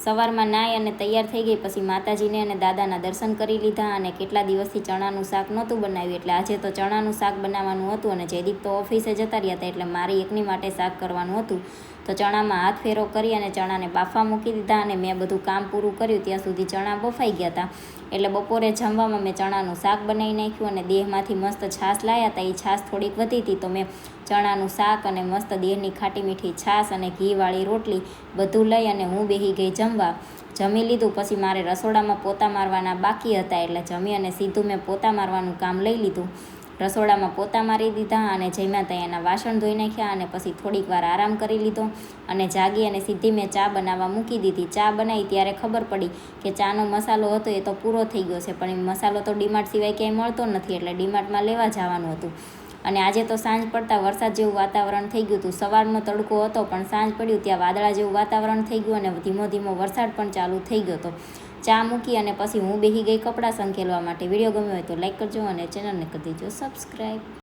સવારમાં નાહી અને તૈયાર થઈ ગઈ, પછી માતાજીને અને દાદાના દર્શન કરી લીધા. અને કેટલા દિવસથી ચણાનું શાક નહોતું બનાવ્યું, એટલે આજે તો ચણાનું શાક બનાવવાનું હતું. અને જયદીપ તો ઓફિસે જતા રહ્યા હતા, એટલે મારી એકની માટે શાક કરવાનું હતું. તો ચણામાં હાથ ફેરો કરી અને ચણાને બાફવા મૂકી દીધા. અને મેં બધું કામ પૂરું કર્યું ત્યાં સુધી ચણા બફાઈ ગયા હતા. એટલે બપોરે જમવામાં મેં ચણાનું શાક બનાવી નાખ્યું. અને દેહમાંથી મસ્ત છાશ લાવ્યા હતા, એ છાશ થોડીક વધી હતી, તો મેં ચણાનું શાક અને મસ્ત દેહની ખાટી મીઠી છાશ અને ઘીવાળી રોટલી બધું લઈ અને હું બેસી ગઈ જમવા. જમી લીધું, પછી મારે રસોડામાં પોતા મારવાના બાકી હતા, એટલે જમી અને સીધું મેં પોતા મારવાનું કામ લઈ લીધું. રસોડામાં પોતા મારી દીધા અને જમ્યા ત્યાં એના વાસણ ધોઈ નાખ્યા. અને પછી થોડીક વાર આરામ કરી લીધો અને જાગી અને સીધી મેં ચા બનાવવા મૂકી દીધી. ચા બનાવી ત્યારે ખબર પડી કે ચાનો મસાલો હતો એ તો પૂરો થઈ ગયો છે, પણ એ મસાલો તો ડીમાર્ટ સિવાય ક્યાંય મળતો નથી, એટલે ડીમાર્ટમાં લેવા જવાનું હતું. અને આજે તો સાંજ પડતા વરસાદ જેવું વાતાવરણ થઈ ગયું હતું. સવારનો તડકો હતો, પણ સાંજ પડ્યું ત્યાં વાદળા જેવું વાતાવરણ થઈ ગયું અને ધીમો ધીમો વરસાદ પણ ચાલુ થઈ ગયો હતો. ચા મૂકી અને પછી હું બેસી ગઈ કપડાં સંકેલવા માટે. વિડીયો ગમ્યો હોય તો લાઈક કરજો અને ચેનલને કરી દેજો સબસ્ક્રાઈબ.